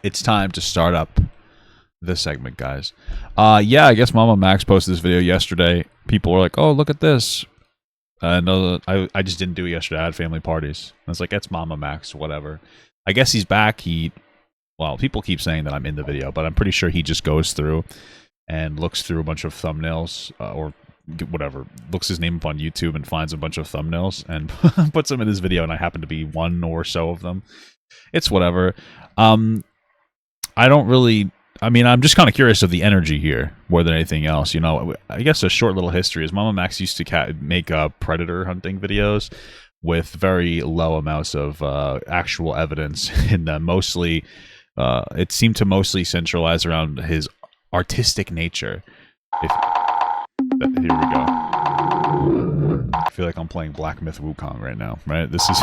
it's time to start up this segment, guys. Yeah, I guess Mama Max posted this video yesterday. People were like, "Oh, look at this." I just didn't do it yesterday. I had family parties. I was like, "It's Mama Max, whatever." I guess he's back. Well, people keep saying that I'm in the video, but I'm pretty sure he just goes through and looks through a bunch of thumbnails or whatever, looks his name up on YouTube and finds a bunch of thumbnails and puts them in his video, and I happen to be one or so of them. It's whatever. I don't really... I mean, I'm just kind of curious of the energy here more than anything else. You know, I guess a short little history is Mama Max used to make predator hunting videos with very low amounts of actual evidence, and mostly it seemed to mostly centralize around his artistic nature. Here we go. I feel like I'm playing Black Myth Wukong right now, right? This is...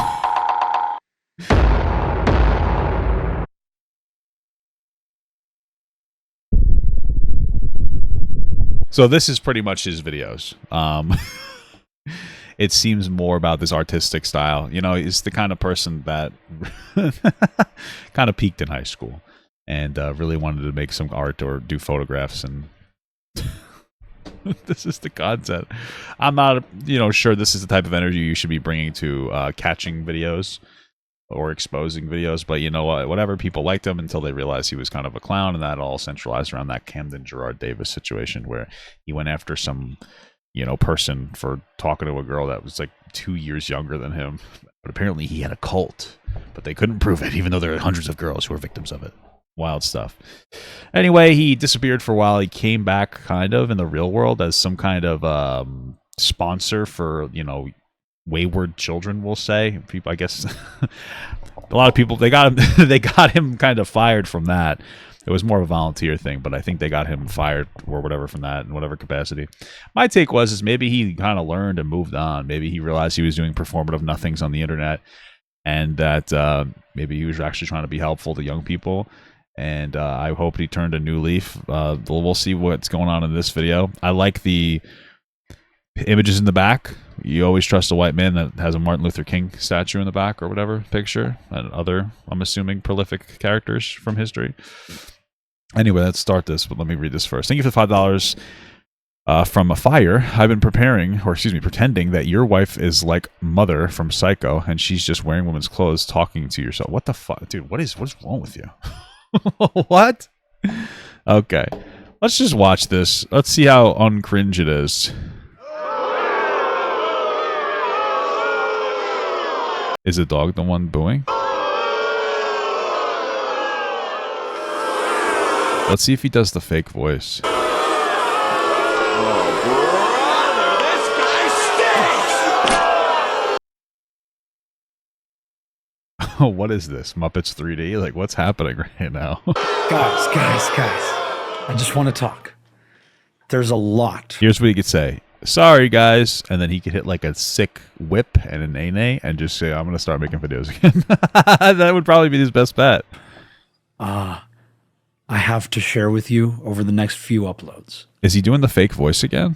So this is pretty much his videos. It seems more about this artistic style. You know, he's the kind of person that kind of peaked in high school and really wanted to make some art or do photographs, and this is the content. I'm not, sure this is the type of energy you should be bringing to catching videos or exposing videos, but you know what? Whatever, people liked him until they realized he was kind of a clown, and that all centralized around that Camden Gerard Davis situation where he went after some, person for talking to a girl that was like 2 years younger than him. But apparently he had a cult, but they couldn't prove it, even though there are hundreds of girls who are victims of it. Wild stuff. Anyway, he disappeared for a while. He came back kind of in the real world as some kind of sponsor for, wayward children, we'll say. People, I guess, a lot of people, they got him, they got him kind of fired from that. It was more of a volunteer thing, but I think they got him fired or whatever from that in whatever capacity. My take is maybe he kind of learned and moved on. Maybe he realized he was doing performative nothings on the internet, and that maybe he was actually trying to be helpful to young people. And I hope he turned a new leaf. We'll see what's going on in this video. I like the images in the back. You always trust a white man that has a Martin Luther King statue in the back or whatever picture, and other, I'm assuming, prolific characters from history. Anyway, let's start this, but let me read this first. Thank you for the $5 from a fire. I've been pretending that your wife is like Mother from Psycho, and she's just wearing women's clothes, talking to yourself. What the fuck, dude? What is wrong with you? What? Okay, let's just watch this. Let's see how uncringe it is. Is the dog the one booing? Let's see if he does the fake voice. Oh, brother, this guy stinks! Oh, what is this? Muppets 3D? Like, what's happening right now? Guys. I just want to talk. There's a lot. Here's what he could say. Sorry, guys. And then he could hit like a sick whip and an nay and just say, I'm going to start making videos again. That would probably be his best bet. I have to share with you over the next few uploads. Is he doing the fake voice again?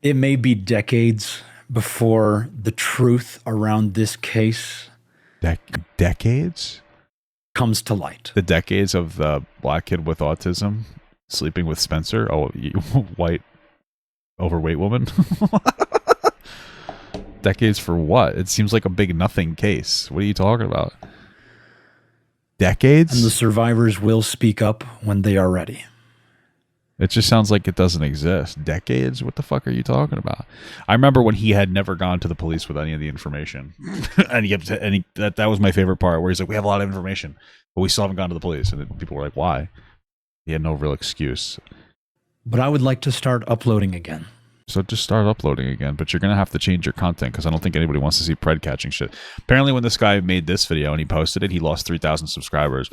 It may be decades before the truth around this case Decades? comes to light. The decades of the black kid with autism sleeping with Spencer? Oh, white, overweight woman? Decades for what? It seems like a big nothing case. What are you talking about? Decades? And the survivors will speak up when they are ready. It just sounds like it doesn't exist. Decades? What the fuck are you talking about? I remember when he had never gone to the police with any of the information. That was my favorite part, where he's like, we have a lot of information, but we still haven't gone to the police. And then people were like, why? He had no real excuse. But I would like to start uploading again. So just start uploading again, but you're going to have to change your content because I don't think anybody wants to see pred catching shit. Apparently when this guy made this video and he posted it, he lost 3,000 subscribers,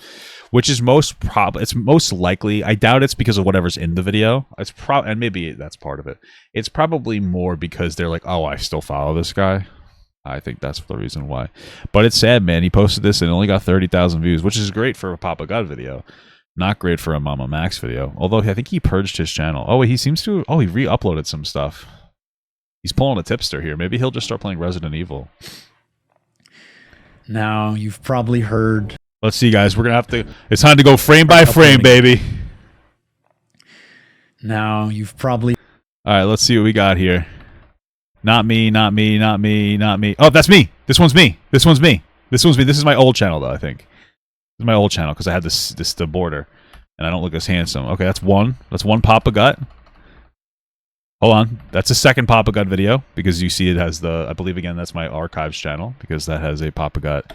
which is it's most likely, I doubt it's because of whatever's in the video. And maybe that's part of it. It's probably more because they're like, oh, I still follow this guy. I think that's the reason why. But it's sad, man. He posted this and only got 30,000 views, which is great for a Papa God video. Not great for a Mama Max video. Although I think he purged his channel. Oh, he seems to... Oh, he re-uploaded some stuff. He's pulling a tipster here. Maybe he'll just start playing Resident Evil. Now, you've probably heard... Let's see, guys. We're gonna have to. It's time to go frame by frame, baby. Now you've probably. All right, let's see what we got here. Not me, not me, not me, not me. Oh, that's me. This one's me. This one's me. This one's me. This is my old channel, though, I think. This is my old channel because I had the border, and I don't look as handsome. Okay, that's one. That's one Papa Gut. Hold on. That's a second Papa Gut video because you see it has the, I believe, again, that's my archives channel because that has a Papa Gut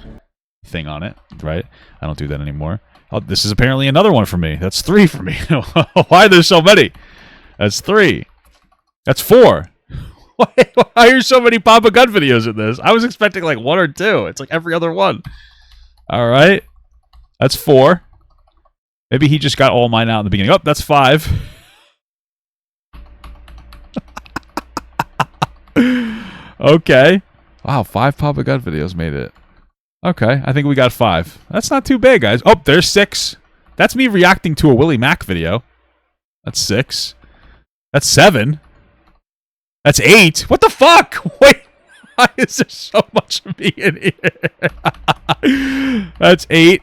thing on it, right? I don't do that anymore. Oh, this is apparently another one for me. That's 3 for me. Why are there so many? That's 3. That's 4. Why are there so many Papa Gut videos in this? I was expecting like 1 or 2. It's like every other one. All right. That's 4. Maybe he just got all mine out in the beginning. Oh, that's 5. Okay. Wow, 5 Papa Gut videos made it. Okay, I think we got 5. That's not too bad, guys. Oh, there's 6. That's me reacting to a Willie Mack video. That's 6. That's 7. That's 8. What the fuck? Wait, why is there so much of me in here? That's 8.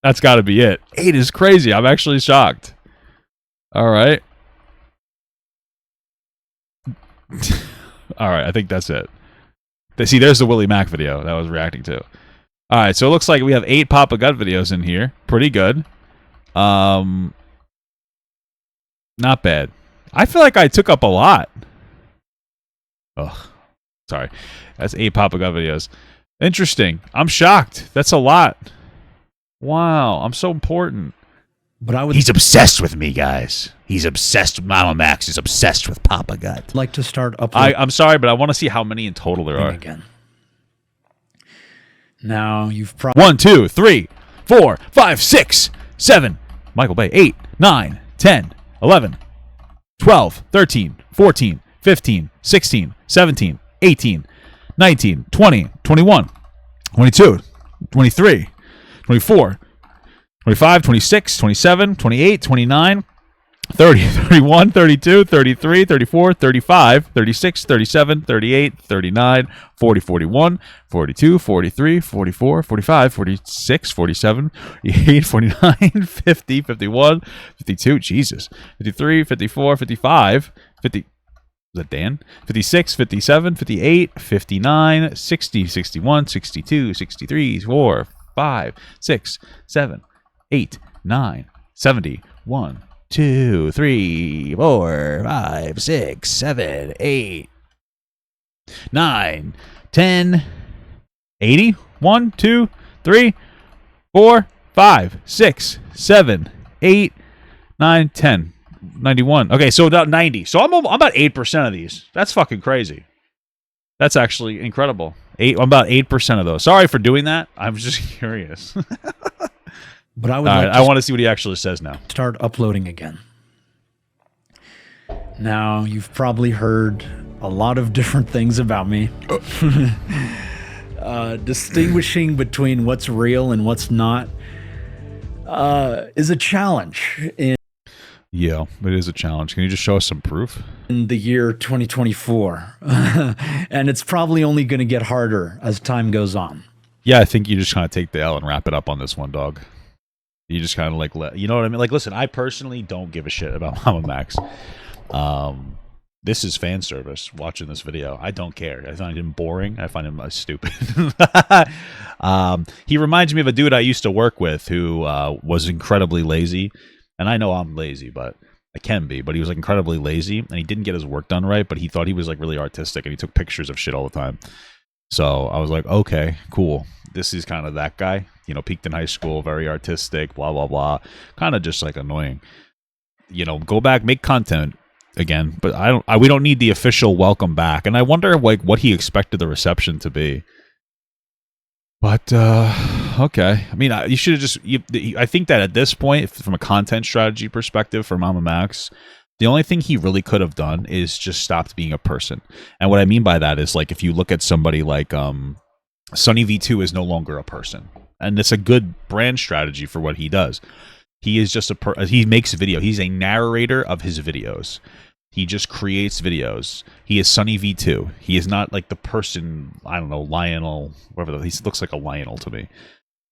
That's got to be it. 8 is crazy. I'm actually shocked. All right. All right, I think that's it. See, there's the Willie Mack video that I was reacting to. All right, so it looks like we have 8 Papa Gut videos in here. Pretty good. Not bad. I feel like I took up a lot. Ugh. Sorry. That's 8 Papa Gut videos. Interesting. I'm shocked. That's a lot. Wow, I'm so important. But I would. He's obsessed with me, guys. He's obsessed. Mama Max is obsessed with Papa Gut. Like to start uploading. I'm sorry, but I want to see how many in total there are. Again. Now you've probably 1, 2, 3, 4, 5, 6, 7. Michael Bay. 8, 9, 10, 11, 12, 13, 14, 15, 16, 17, 18, 19, 20, 21, 22, 23, 24. 25, 26, 27, 28, 29, 30, 31, 32, 33, 34, 35, 36, 37, 38, 39, 40, 41, 42, 43, 44, 45, 46, 47, 48, 49, 50, 51, 52, Jesus, 53, 54, 55, 50, is that Dan? 56, 57, 58, 59, 60, 61, 62, 63, 4, 5, 6, 7, 8, 9, 70, 1, 2, 3, 4, 5, 6, 7, 8, 9, 10, 80, 1, 2, 3, 4, 5, 6, 7, 8, 9, 10, 91. Okay, so about 90. So I'm about 8% of these. That's fucking crazy. That's actually incredible. I'm about 8% of those. Sorry for doing that. I'm just curious. But I would. I want to see what he actually says now. Start uploading again. Now you've probably heard a lot of different things about me. Distinguishing between what's real and what's not is a challenge Yeah, it is a challenge. Can you just show us some proof? in the year 2024. And it's probably only going to get harder as time goes on. Yeah, I think you just kind of take the L and wrap it up on this one, dog. You just kind of like you know what I mean? Like, listen, I personally don't give a shit about Mama Max. This is fan service. Watching this video, I don't care. I find him boring. I find him stupid. He reminds me of a dude I used to work with who was incredibly lazy, and I know I'm lazy, but I can be. But he was like incredibly lazy, and he didn't get his work done right. But he thought he was like really artistic, and he took pictures of shit all the time. So I was like, okay, cool. This is kind of that guy, you know, peaked in high school, very artistic, blah, blah, blah. Kind of just like annoying. You know, go back, make content again. But we don't need the official welcome back. And I wonder like what he expected the reception to be. But, okay. I mean, you should have just, I think that at this point, from a content strategy perspective for Mama Max, the only thing he really could have done is just stopped being a person. And what I mean by that is, like, if you look at somebody like Sunny V2 is no longer a person. And it's a good brand strategy for what he does. He is just he makes video. He's a narrator of his videos. He just creates videos. He is Sunny V2. He is not like the person, I don't know, Lionel, whatever. He looks like a Lionel to me.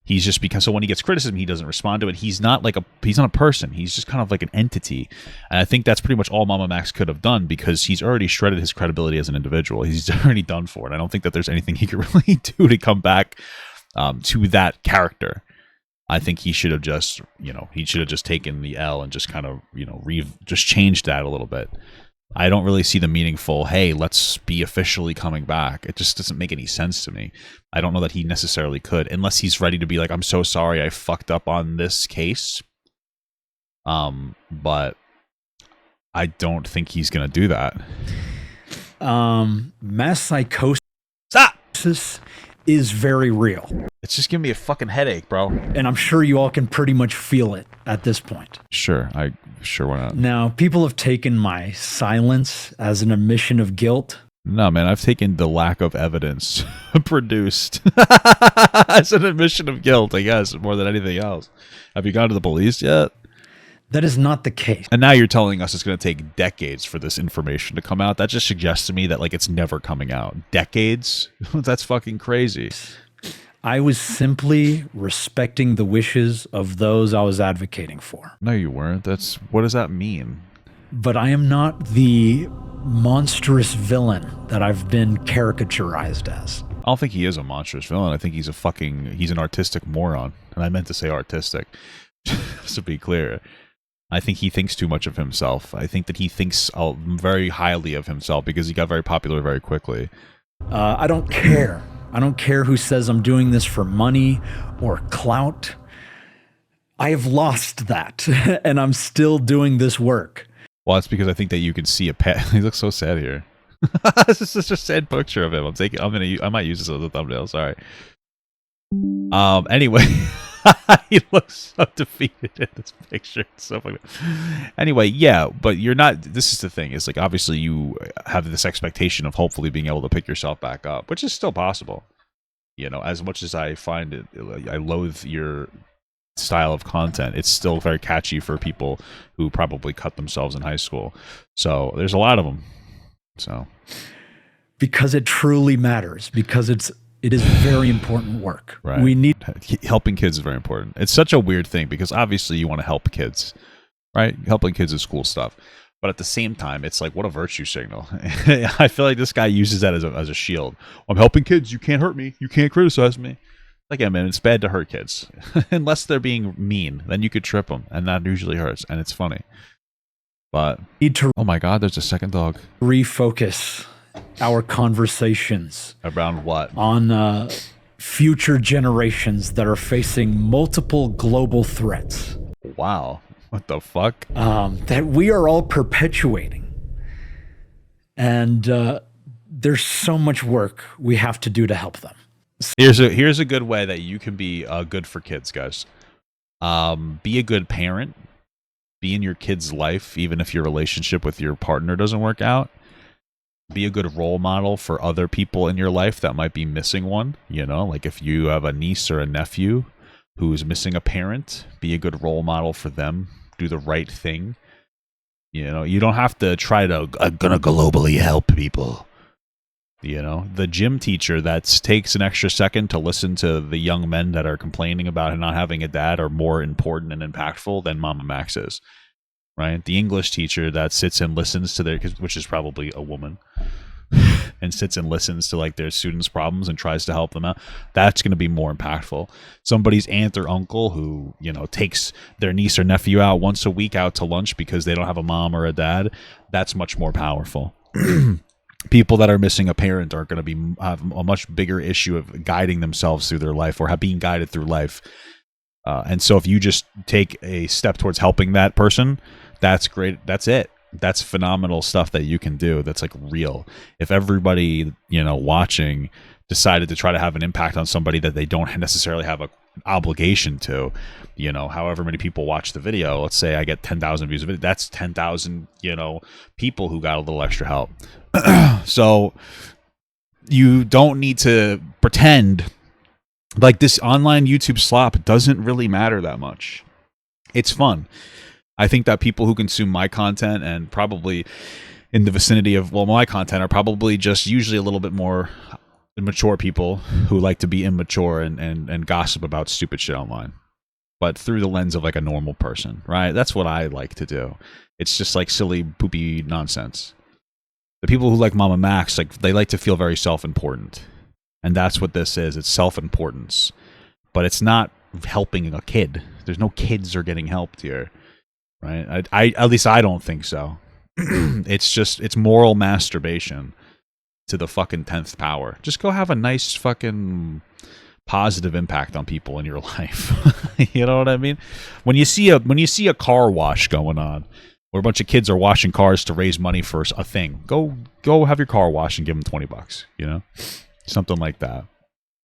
He's just because so when he gets criticism, he doesn't respond to it. He's not a person. He's just kind of like an entity. And I think that's pretty much all Mama Max could have done because he's already shredded his credibility as an individual. He's already done for it. I don't think that there's anything he could really do to come back to that character. I think he should have just, taken the L and just kind of, just changed that a little bit. I don't really see the meaningful, hey, let's be officially coming back. It just doesn't make any sense to me. I don't know that he necessarily could, unless he's ready to be like, I'm so sorry I fucked up on this case. But I don't think he's going to do that. Mass psychosis Stop! is very real. It's just giving me a fucking headache, bro. And I'm sure you all can pretty much feel it at this point. Sure, why not? Now, people have taken my silence as an admission of guilt. No, man, I've taken the lack of evidence produced as an admission of guilt, I guess, more than anything else. Have you gone to the police yet? That is not the case. And now you're telling us it's going to take decades for this information to come out. That just suggests to me that, like, it's never coming out. Decades? That's fucking crazy. I was simply respecting the wishes of those I was advocating for. No, you weren't. What does that mean? But I am not the monstrous villain that I've been caricaturized as. I don't think he is a monstrous villain. I think he's an artistic moron. And I meant to say artistic, just to be clear. I think he thinks too much of himself. I think that he thinks very highly of himself because he got very popular very quickly. I don't care. I don't care who says I'm doing this for money or clout. I have lost that, and I'm still doing this work. Well, that's because I think that you can see a pet. He looks so sad here. This is such a sad picture of him. I might use this as a thumbnail. Sorry. Anyway, he looks so defeated in this picture. It's so funny. Anyway, yeah, but you're not. This is the thing. Is like obviously you have this expectation of hopefully being able to pick yourself back up, which is still possible. As much as I find it, I loathe your style of content. It's still very catchy for people who probably cut themselves in high school. So there's a lot of them. So because it truly matters. Because it is very important work. Right. We need helping kids is very important. It's such a weird thing because obviously you want to help kids, right? Helping kids is cool stuff. But at the same time, it's like, what a virtue signal. I feel like this guy uses that as a shield. I'm helping kids. You can't hurt me. You can't criticize me. Like, yeah, man, it's bad to hurt kids. Unless they're being mean. Then you could trip them. And that usually hurts. And it's funny. But, oh my God, there's a second dog. Refocus our conversations. Around what? On future generations that are facing multiple global threats. Wow. What the fuck? That we are all perpetuating. And there's so much work we have to do to help them. Here's a good way that you can be good for kids, guys. Be a good parent. Be in your kid's life, even if your relationship with your partner doesn't work out. Be a good role model for other people in your life that might be missing one. Like if you have a niece or a nephew who's missing a parent, be a good role model for them. Do the right thing. You don't have to try to, I'm gonna globally help people. The gym teacher that takes an extra second to listen to the young men that are complaining about not having a dad are more important and impactful than Mama Max is. Right? The English teacher that sits and listens to which is probably a woman, and sits and listens to like their students' problems and tries to help them out, that's going to be more impactful. Somebody's aunt or uncle who, takes their niece or nephew out once a week out to lunch because they don't have a mom or a dad, that's much more powerful. People that are missing a parent are going to have a much bigger issue of guiding themselves through their life or being guided through life. And so if you just take a step towards helping that person, that's great. That's it. That's phenomenal stuff that you can do. That's like real. If everybody, watching decided to try to have an impact on somebody that they don't necessarily have an obligation to, however many people watch the video, let's say I get 10,000 views of it, that's 10,000, people who got a little extra help. So you don't need to pretend like this online YouTube slop doesn't really matter that much. It's fun. I think that people who consume my content and probably in the vicinity of, my content are probably just usually a little bit more immature people who like to be immature and gossip about stupid shit online, but through the lens of like a normal person, right? That's what I like to do. It's just like silly, poopy nonsense. The people who like Mama Max, like they like to feel very self-important. And that's what this is. It's self-importance. But it's not helping a kid. There's no kids are getting helped here, right? I at least I don't think so. It's moral masturbation to the fucking 10th power. Just go have a nice fucking positive impact on people in your life. You know what I mean? When you see a car wash going on, where a bunch of kids are washing cars to raise money for a thing, go have your car washed and give them $20. You know, something like that.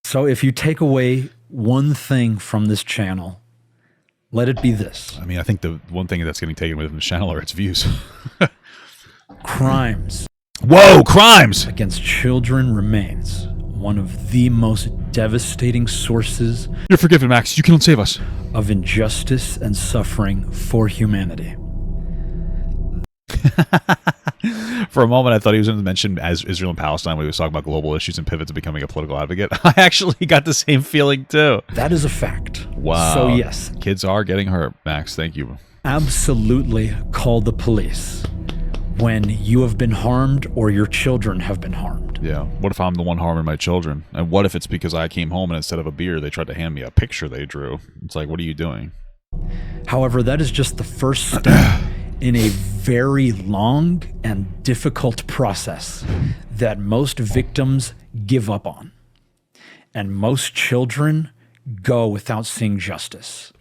So if you take away one thing from this channel, let it be this. I mean, I think the one thing that's getting taken away from the channel are its views. Crimes. Whoa, crimes Against children remains one of the most devastating sources. You're forgiven, Max. You can save us. Of injustice and suffering for humanity. For a moment, I thought he was going to mention as Israel and Palestine when he was talking about global issues and pivot to becoming a political advocate. I actually got the same feeling, too. That is a fact. Wow. So, yes. Kids are getting hurt, Max. Thank you. Absolutely call the police when you have been harmed or your children have been harmed. Yeah. What if I'm the one harming my children? And what if it's because I came home and instead of a beer, they tried to hand me a picture they drew? It's like, what are you doing? However, that is just the first step in a very long and difficult process that most victims give up on. And most children go without seeing justice.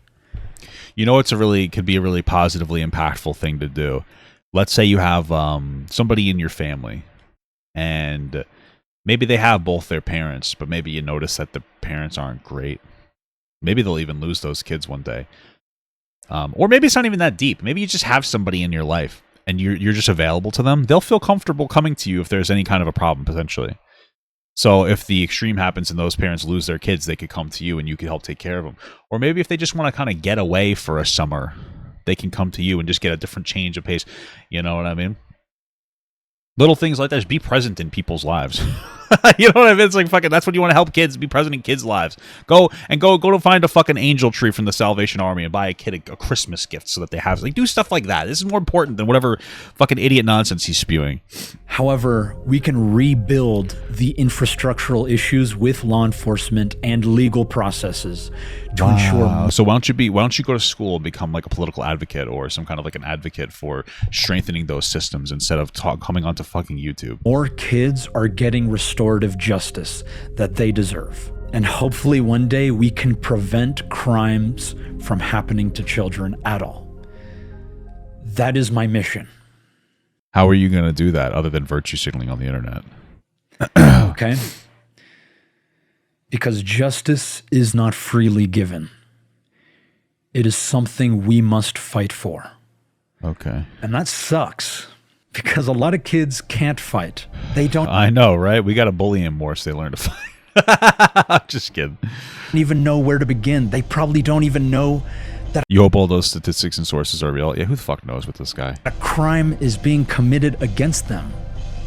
You know, could be a really positively impactful thing to do. Let's say you have somebody in your family, and maybe they have both their parents, but maybe you notice that the parents aren't great. Maybe they'll even lose those kids one day. Or maybe it's not even that deep. Maybe you just have somebody in your life, and you're just available to them. They'll feel comfortable coming to you if there's any kind of a problem, potentially. So if the extreme happens and those parents lose their kids, they could come to you and you could help take care of them. Or maybe if they just want to kind of get away for a summer, they can come to you and just get a different change of pace. You know what I mean? Little things like that. Just be present in people's lives. You know what I mean? It's like fucking. That's what you want to help kids. Be present in kids' lives. Go to find a fucking angel tree from the Salvation Army and buy a kid a Christmas gift so that they have. Like, do stuff like that. This is more important than whatever fucking idiot nonsense he's spewing. However, we can rebuild the infrastructural issues with law enforcement and legal processes to ensure. So why don't you go to school and become like a political advocate or some kind of like an advocate for strengthening those systems instead of coming onto fucking YouTube? More kids are getting restorative justice that they deserve. And hopefully one day we can prevent crimes from happening to children at all. That is my mission. How are you going to do that other than virtue signaling on the internet? Okay. Because justice is not freely given. It is something we must fight for. Okay. And that sucks because a lot of kids can't fight. They don't I know, right? We got to bully them more so they learn to fight. Just kidding. even know where to begin. They probably don't even know that You hope all those statistics and sources are real. Yeah, who the fuck knows with this guy? a crime is being committed against them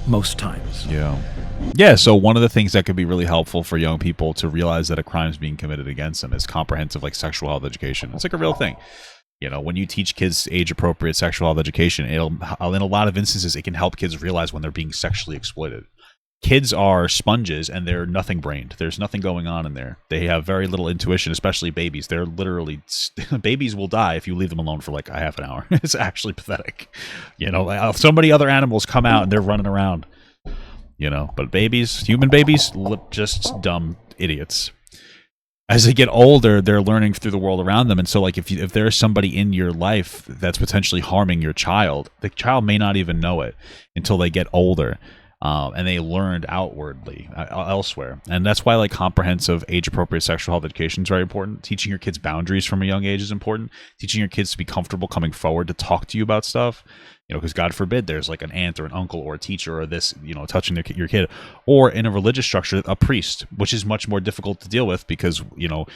most times. Yeah. Yeah, so one of the things that could be really helpful for young people to realize that a crime is being committed against them is comprehensive like sexual health education. It's like a real thing. You know, when you teach kids age-appropriate sexual health education, in a lot of instances, it can help kids realize when they're being sexually exploited. Kids are sponges and they're nothing brained. There's nothing going on in there. They have very little intuition, especially babies. They're literally babies will die if you leave them alone for like a half an hour. It's actually pathetic. You know, so many other animals come out and they're running around. You know, but babies, human babies, look just dumb idiots. As they get older, they're learning through the world around them, and so like if there's somebody in your life that's potentially harming your child, the child may not even know it until they get older. And they learned outwardly elsewhere. And that's why like comprehensive age-appropriate sexual health education is very important. Teaching your kids boundaries from a young age is important. Teaching your kids to be comfortable coming forward to talk to you about stuff. You know, because God forbid there's like an aunt or an uncle or a teacher or this, you know, touching your kid. Or in a religious structure, a priest, which is much more difficult to deal with because, you know,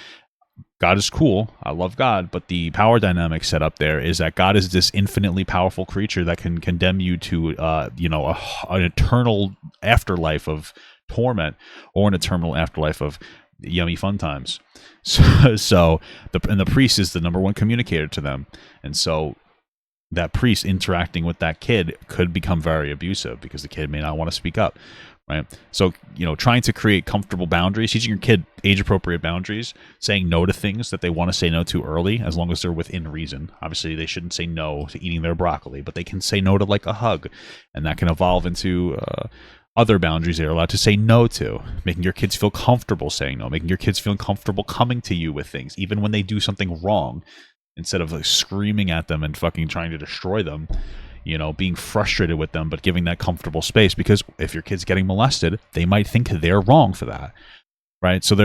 God is cool. I love God. But the power dynamic set up there is that God is this infinitely powerful creature that can condemn you to, you know, an eternal afterlife of torment or in a terminal afterlife of yummy fun times. So the priest is the number one communicator to them, and so that priest interacting with that kid could become very abusive because the kid may not want to speak up, right? So, trying to create comfortable boundaries, teaching your kid age-appropriate boundaries, saying no to things that they want to say no to early, as long as they're within reason. Obviously, they shouldn't say no to eating their broccoli, but they can say no to like a hug, and that can evolve into other boundaries they're allowed to say no to, making your kids feel comfortable saying no, making your kids feel comfortable coming to you with things, even when they do something wrong, instead of like screaming at them and fucking trying to destroy them, being frustrated with them, but giving that comfortable space, because if your kid's getting molested, they might think they're wrong for that, right? So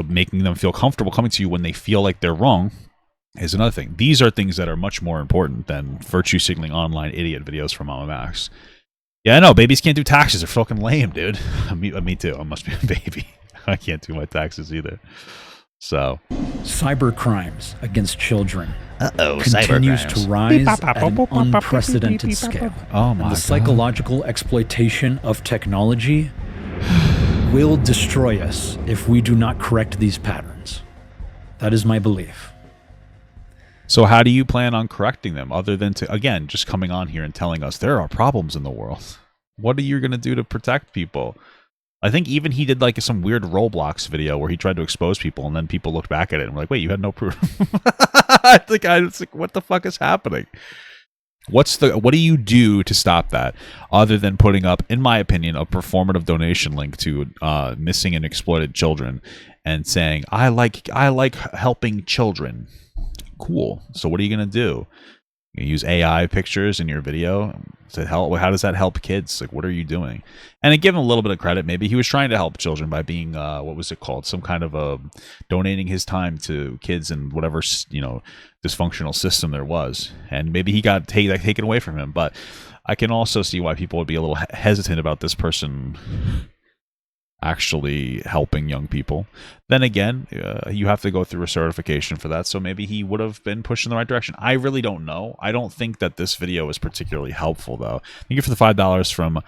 making them feel comfortable coming to you when they feel like they're wrong is another thing. These are things that are much more important than virtue signaling online idiot videos from Mama Max. Yeah, I know, babies can't do taxes. They're fucking lame, dude. Me too. I must be a baby. I can't do my taxes either. So, cyber crimes against children continues continues to rise at an unprecedented scale. Oh my and the psychological exploitation of technology will destroy us if we do not correct these patterns. That is my belief. So how do you plan on correcting them, other than again, just coming on here and telling us there are problems in the world? What are you going to do to protect people? I think even he did like some weird Roblox video where he tried to expose people, and then people looked back at it and were like, wait, you had no proof. I was like, what the fuck is happening? What do you do to stop that, other than putting up, in my opinion, a performative donation link to missing and exploited children and saying, I like helping children. Cool. So what are you going to do? You use AI pictures in your video to help. How does that help kids? Like, what are you doing? And I give him a little bit of credit. Maybe he was trying to help children by being, what was it called? Some kind of donating his time to kids and whatever, dysfunctional system there was. And maybe he got taken away from him. But I can also see why people would be a little hesitant about this person actually helping young people. Then again, you have to go through a certification for that, so maybe he would have been pushed in the right direction. I really don't know. I don't think that this video is particularly helpful, though. Thank you for the $5 from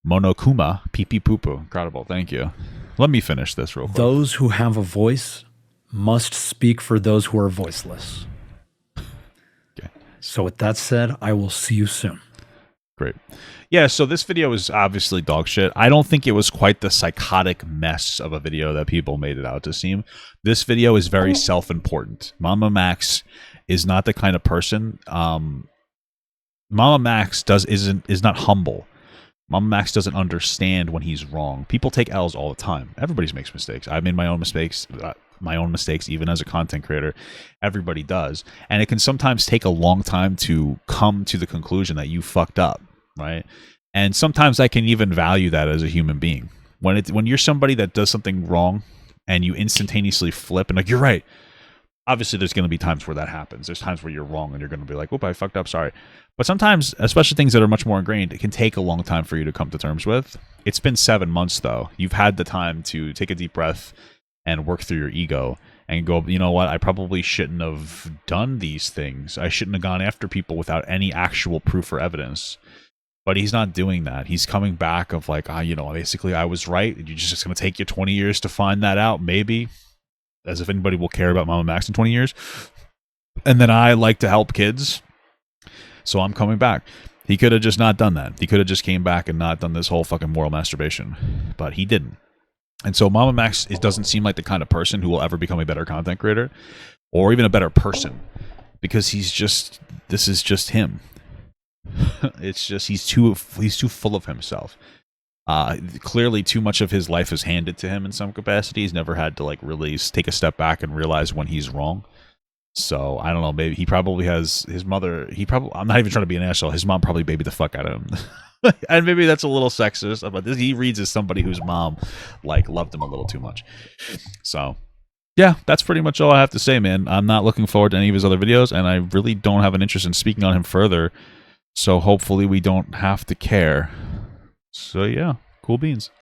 Monokuma. Pee pee poo poo. Incredible. Thank you. Let me finish this real quick. Those who have a voice must speak for those who are voiceless. Okay. So with that said, I will see you soon. Great. Yeah, so this video is obviously dog shit. I don't think it was quite the psychotic mess of a video that people made it out to seem. This video is very self-important. Mama Max is not the kind of person. Mama Max is not humble. Mama Max doesn't understand when he's wrong. People take L's all the time. Everybody makes mistakes. I've made my own mistakes. Even as a content creator. Everybody does. And it can sometimes take a long time to come to the conclusion that you fucked up, right? And sometimes I can even value that as a human being. When you're somebody that does something wrong and you instantaneously flip and like, you're right. Obviously, there's going to be times where that happens. There's times where you're wrong and you're going to be like, oop, I fucked up, sorry. But sometimes, especially things that are much more ingrained, it can take a long time for you to come to terms with. It's been 7 months, though. You've had the time to take a deep breath and work through your ego and go, you know what, I probably shouldn't have done these things. I shouldn't have gone after people without any actual proof or evidence. But he's not doing that. He's coming back of like, basically I was right. You're just going to take you 20 years to find that out, maybe. As if anybody will care about Mama Max in 20 years. And then I like to help kids, so I'm coming back. He could have just not done that. He could have just came back and not done this whole fucking moral masturbation. But he didn't. And so Mama Max doesn't seem like the kind of person who will ever become a better content creator or even a better person, because this is just him. It's just he's too full of himself. Clearly too much of his life is handed to him in some capacity. He's never had to like really take a step back and realize when he's wrong. So I don't know, maybe he probably has his mother, I'm not even trying to be an asshole, his mom probably babied the fuck out of him. And maybe that's a little sexist, but he reads as somebody whose mom like loved him a little too much. So yeah, that's pretty much all I have to say, man. I'm not looking forward to any of his other videos, and I really don't have an interest in speaking on him further. So hopefully we don't have to care. So yeah, cool beans.